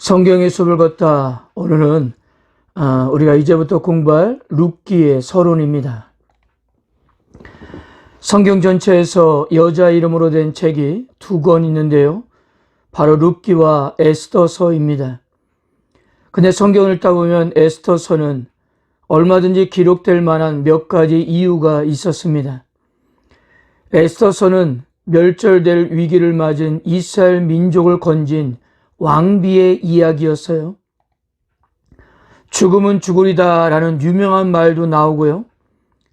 성경의 숲을 걷다. 오늘은 우리가 이제부터 공부할 룻기의 서론입니다. 성경 전체에서 여자 이름으로 된 책이 두 권 있는데요. 바로 룻기와 에스더서입니다. 근데 성경을 읽다 보면 에스더서는 얼마든지 기록될 만한 몇 가지 이유가 있었습니다. 에스더서는 멸절될 위기를 맞은 이스라엘 민족을 건진 왕비의 이야기였어요. 죽음은 죽으리다 라는 유명한 말도 나오고요.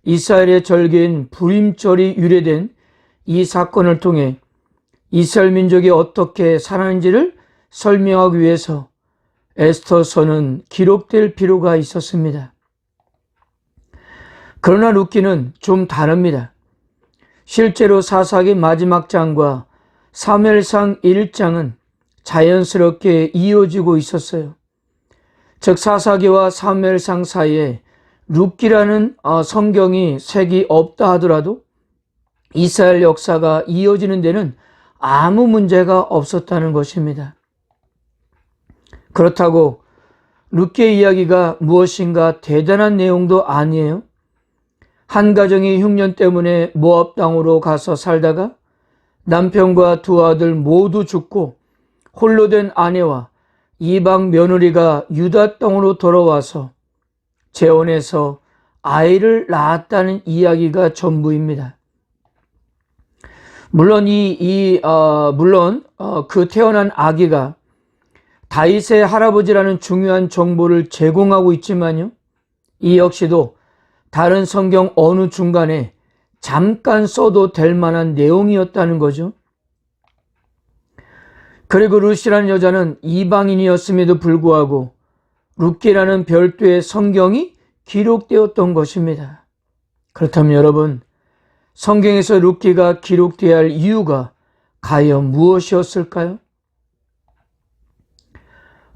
이스라엘의 절기인 불임절이 유래된 이 사건을 통해 이스라엘 민족이 어떻게 살았는지를 설명하기 위해서 에스더서는 기록될 필요가 있었습니다. 그러나 룻기는 좀 다릅니다. 실제로 사사기 마지막 장과 사무엘상 1장은 자연스럽게 이어지고 있었어요. 즉 사사기와 사무엘상 사이에 룻기라는 성경이 색이 없다 하더라도 이스라엘 역사가 이어지는 데는 아무 문제가 없었다는 것입니다. 그렇다고 룻기의 이야기가 무엇인가 대단한 내용도 아니에요. 한 가정이 흉년 때문에 모압 땅으로 가서 살다가 남편과 두 아들 모두 죽고 홀로 된 아내와 이방 며느리가 유다 땅으로 돌아와서 재혼해서 아이를 낳았다는 이야기가 전부입니다. 물론 그 태어난 아기가 다윗의 할아버지라는 중요한 정보를 제공하고 있지만요. 이 역시도 다른 성경 어느 중간에 잠깐 써도 될 만한 내용이었다는 거죠. 그리고 룻이라는 여자는 이방인이었음에도 불구하고 룻기라는 별도의 성경이 기록되었던 것입니다. 그렇다면 여러분, 성경에서 룻기가 기록되어야 할 이유가 과연 무엇이었을까요?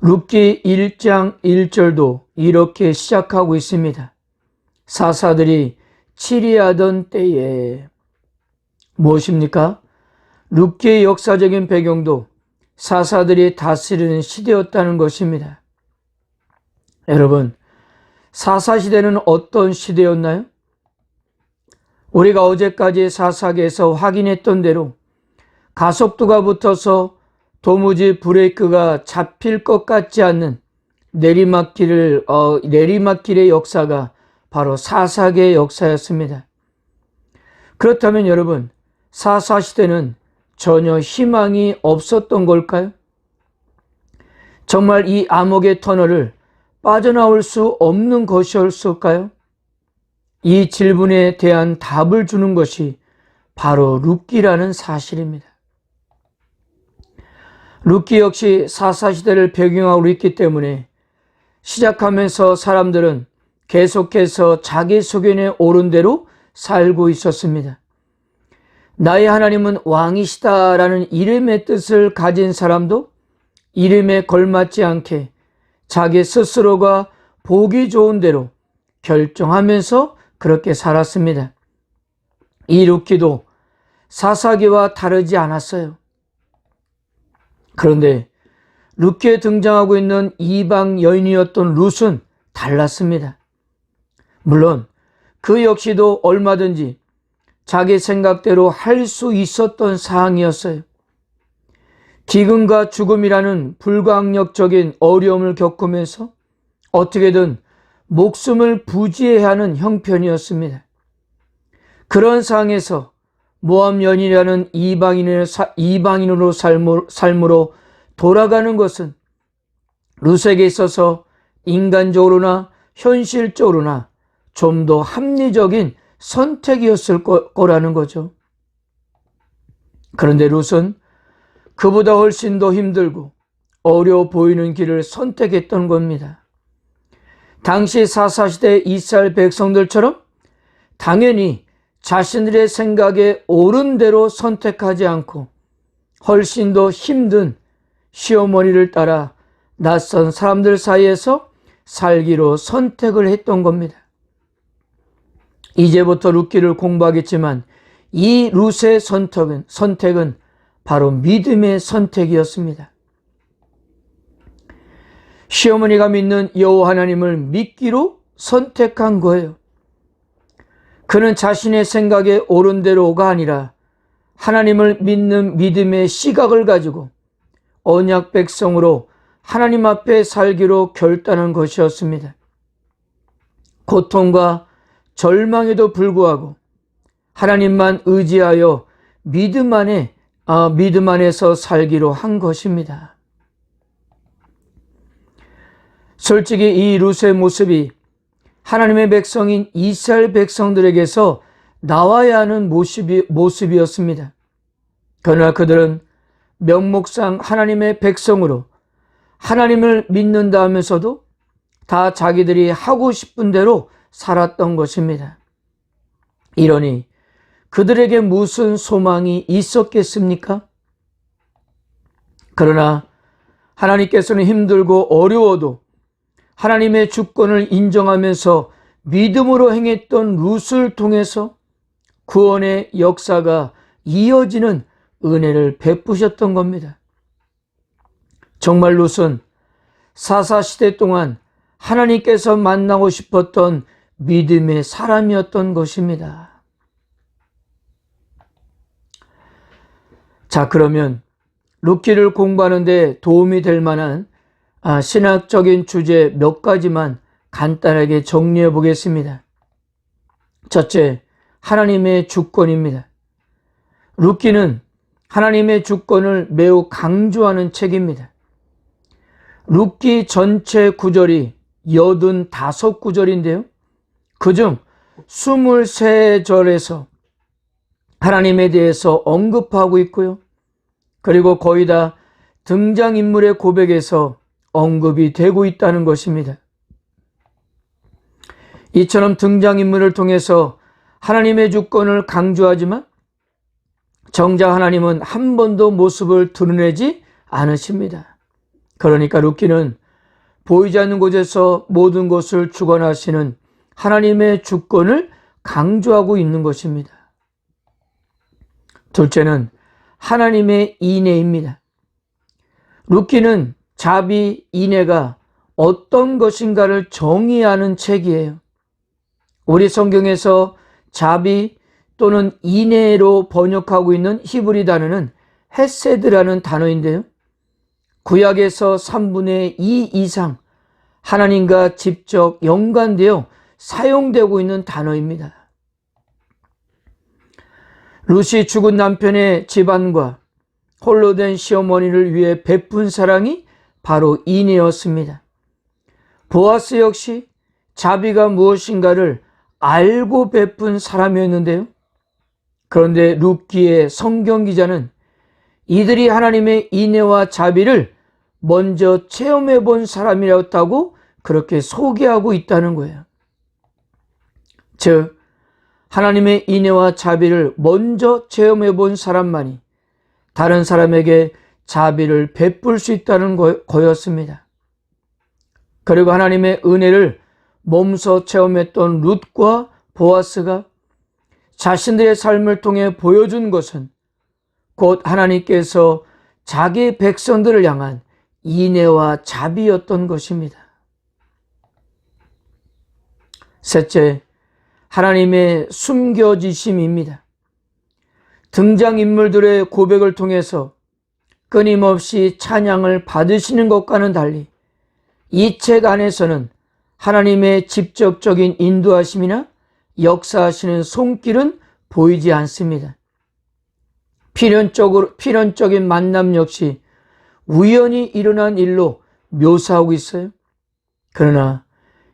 룻기 1장 1절도 이렇게 시작하고 있습니다. 사사들이 치리하던 때에. 무엇입니까? 룻기의 역사적인 배경도 사사들이 다스리는 시대였다는 것입니다. 여러분, 사사시대는 어떤 시대였나요? 우리가 어제까지 사사기에서 확인했던 대로 가속도가 붙어서 도무지 브레이크가 잡힐 것 같지 않는 내리막길의 역사가 바로 사사기의 역사였습니다. 그렇다면 여러분, 사사시대는 전혀 희망이 없었던 걸까요? 정말 이 암흑의 터널을 빠져나올 수 없는 것이었을까요? 이 질문에 대한 답을 주는 것이 바로 룻기라는 사실입니다. 룻기 역시 사사시대를 배경하고 있기 때문에 시작하면서 사람들은 계속해서 자기 소견에 옳은 대로 살고 있었습니다. 나의 하나님은 왕이시다라는 이름의 뜻을 가진 사람도 이름에 걸맞지 않게 자기 스스로가 보기 좋은 대로 결정하면서 그렇게 살았습니다. 이 룻기도 사사기와 다르지 않았어요. 그런데 룻기에 등장하고 있는 이방 여인이었던 룻은 달랐습니다. 물론 그 역시도 얼마든지 자기 생각대로 할 수 있었던 사항이었어요. 기근과 죽음이라는 불가항력적인 어려움을 겪으면서 어떻게든 목숨을 부지해야 하는 형편이었습니다. 그런 상황에서 모압 여인이라는 이방인으로 삶으로 돌아가는 것은 룻에게 있어서 인간적으로나 현실적으로나 좀 더 합리적인 선택이었을 거라는 거죠. 그런데 룻은 그보다 훨씬 더 힘들고 어려워 보이는 길을 선택했던 겁니다. 당시 사사시대 이스라엘 백성들처럼 당연히 자신들의 생각에 옳은 대로 선택하지 않고 훨씬 더 힘든 시어머니를 따라 낯선 사람들 사이에서 살기로 선택을 했던 겁니다. 이제부터 룻기를 공부하겠지만 이 룻의 선택은 바로 믿음의 선택이었습니다. 시어머니가 믿는 여호와 하나님을 믿기로 선택한 거예요. 그는 자신의 생각에 옳은 대로가 아니라 하나님을 믿는 믿음의 시각을 가지고 언약 백성으로 하나님 앞에 살기로 결단한 것이었습니다. 고통과 절망에도 불구하고 하나님만 의지하여 믿음 안에서 살기로 한 것입니다. 솔직히 이 룻의 모습이 하나님의 백성인 이스라엘 백성들에게서 나와야 하는 모습이었습니다. 그러나 그들은 명목상 하나님의 백성으로 하나님을 믿는다 하면서도 다 자기들이 하고 싶은 대로 살았던 것입니다. 이러니 그들에게 무슨 소망이 있었겠습니까? 그러나 하나님께서는 힘들고 어려워도 하나님의 주권을 인정하면서 믿음으로 행했던 룻을 통해서 구원의 역사가 이어지는 은혜를 베푸셨던 겁니다. 정말 룻은 사사시대 동안 하나님께서 만나고 싶었던 믿음의 사람이었던 것입니다. 자, 그러면 룻기를 공부하는 데 도움이 될 만한 신학적인 주제 몇 가지만 간단하게 정리해 보겠습니다. 첫째, 하나님의 주권입니다. 룻기는 하나님의 주권을 매우 강조하는 책입니다. 룻기 전체 구절이 85구절인데요. 그중 23절에서 하나님에 대해서 언급하고 있고요. 그리고 거의 다 등장인물의 고백에서 언급이 되고 있다는 것입니다. 이처럼 등장인물을 통해서 하나님의 주권을 강조하지만 정작 하나님은 한 번도 모습을 드러내지 않으십니다. 그러니까 룻기는 보이지 않는 곳에서 모든 것을 주관하시는 하나님의 주권을 강조하고 있는 것입니다. 둘째는 하나님의 인애입니다. 룻기는 자비, 인애가 어떤 것인가를 정의하는 책이에요. 우리 성경에서 자비 또는 인애로 번역하고 있는 히브리 단어는 헤세드라는 단어인데요. 구약에서 3분의 2 이상 하나님과 직접 연관되어 사용되고 있는 단어입니다. 룻이 죽은 남편의 집안과 홀로 된 시어머니를 위해 베푼 사랑이 바로 인애였습니다. 보아스 역시 자비가 무엇인가를 알고 베푼 사람이었는데요. 그런데 룻기의 성경 기자는 이들이 하나님의 인애와 자비를 먼저 체험해 본 사람이었다고 그렇게 소개하고 있다는 거예요. 즉, 하나님의 인애와 자비를 먼저 체험해 본 사람만이 다른 사람에게 자비를 베풀 수 있다는 거였습니다. 그리고 하나님의 은혜를 몸소 체험했던 룻과 보아스가 자신들의 삶을 통해 보여준 것은 곧 하나님께서 자기 백성들을 향한 인애와 자비였던 것입니다. 셋째, 하나님의 숨겨지심입니다. 등장인물들의 고백을 통해서 끊임없이 찬양을 받으시는 것과는 달리 이 책 안에서는 하나님의 직접적인 인도하심이나 역사하시는 손길은 보이지 않습니다. 필연적인 만남 역시 우연히 일어난 일로 묘사하고 있어요. 그러나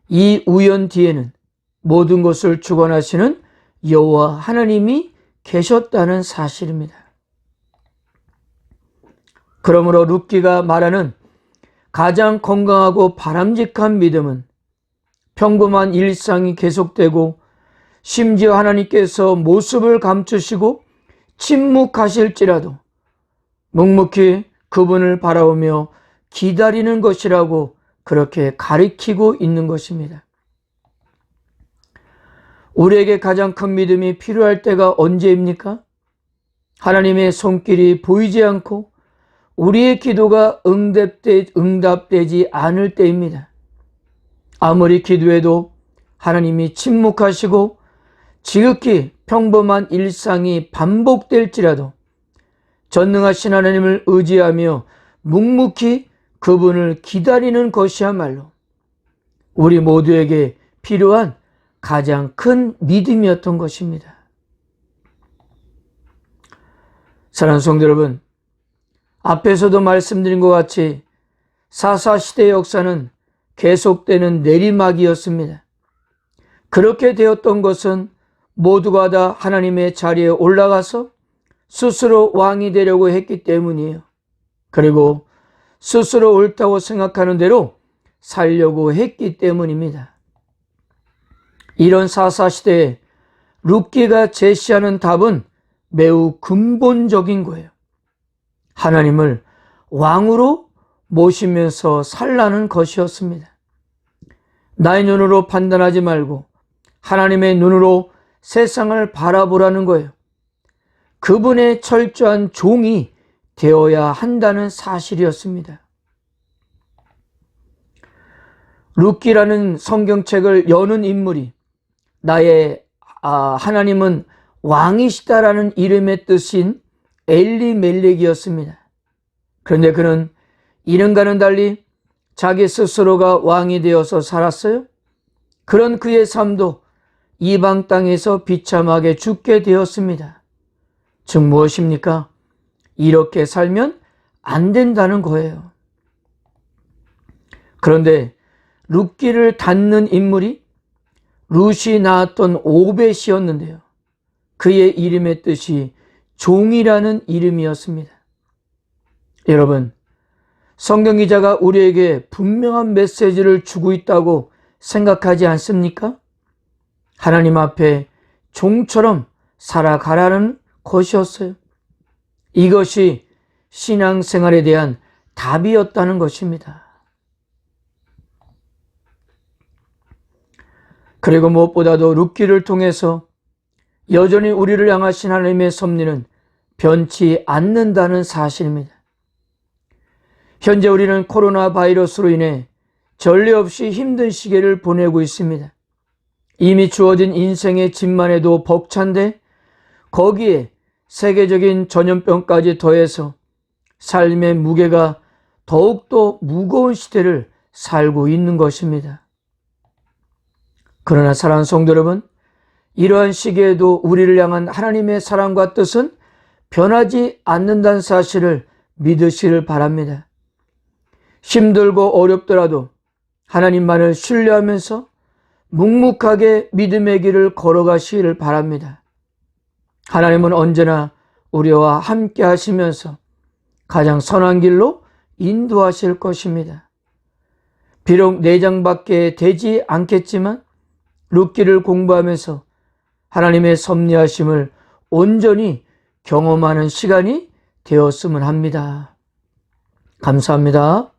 이 우연 뒤에는 모든 것을 주관하시는 여호와 하나님이 계셨다는 사실입니다. 그러므로 룻기가 말하는 가장 건강하고 바람직한 믿음은 평범한 일상이 계속되고 심지어 하나님께서 모습을 감추시고 침묵하실지라도 묵묵히 그분을 바라보며 기다리는 것이라고 그렇게 가리키고 있는 것입니다. 우리에게 가장 큰 믿음이 필요할 때가 언제입니까? 하나님의 손길이 보이지 않고 우리의 기도가 응답되지 않을 때입니다. 아무리 기도해도 하나님이 침묵하시고 지극히 평범한 일상이 반복될지라도 전능하신 하나님을 의지하며 묵묵히 그분을 기다리는 것이야말로 우리 모두에게 필요한 가장 큰 믿음이었던 것입니다. 사랑하는 성도 여러분, 앞에서도 말씀드린 것 같이 사사시대의 역사는 계속되는 내리막이었습니다. 그렇게 되었던 것은 모두가 다 하나님의 자리에 올라가서 스스로 왕이 되려고 했기 때문이에요. 그리고 스스로 옳다고 생각하는 대로 살려고 했기 때문입니다. 이런 사사시대에 룻기가 제시하는 답은 매우 근본적인 거예요. 하나님을 왕으로 모시면서 살라는 것이었습니다. 나의 눈으로 판단하지 말고 하나님의 눈으로 세상을 바라보라는 거예요. 그분의 철저한 종이 되어야 한다는 사실이었습니다. 룻기라는 성경책을 여는 인물이 나의 하나님은 왕이시다라는 이름의 뜻인 엘리멜렉이었습니다. 그런데 그는 이른과는 달리 자기 스스로가 왕이 되어서 살았어요. 그런 그의 삶도 이방 땅에서 비참하게 죽게 되었습니다. 즉 무엇입니까? 이렇게 살면 안 된다는 거예요. 그런데 룻기를 닫는 인물이 룻이 낳았던 오벳이었는데요. 그의 이름의 뜻이 종이라는 이름이었습니다. 여러분, 성경 기자가 우리에게 분명한 메시지를 주고 있다고 생각하지 않습니까? 하나님 앞에 종처럼 살아가라는 것이었어요. 이것이 신앙생활에 대한 답이었다는 것입니다. 그리고 무엇보다도 룻기를 통해서 여전히 우리를 향하신 하나님의 섭리는 변치 않는다는 사실입니다. 현재 우리는 코로나 바이러스로 인해 전례 없이 힘든 시기를 보내고 있습니다. 이미 주어진 인생의 짐만 해도 벅찬데 거기에 세계적인 전염병까지 더해서 삶의 무게가 더욱더 무거운 시대를 살고 있는 것입니다. 그러나 사랑하는 성도 여러분, 이러한 시기에도 우리를 향한 하나님의 사랑과 뜻은 변하지 않는다는 사실을 믿으시길 바랍니다. 힘들고 어렵더라도 하나님만을 신뢰하면서 묵묵하게 믿음의 길을 걸어가시기를 바랍니다. 하나님은 언제나 우리와 함께 하시면서 가장 선한 길로 인도하실 것입니다. 비록 내장밖에 되지 않겠지만 룻기를 공부하면서 하나님의 섭리하심을 온전히 경험하는 시간이 되었으면 합니다. 감사합니다.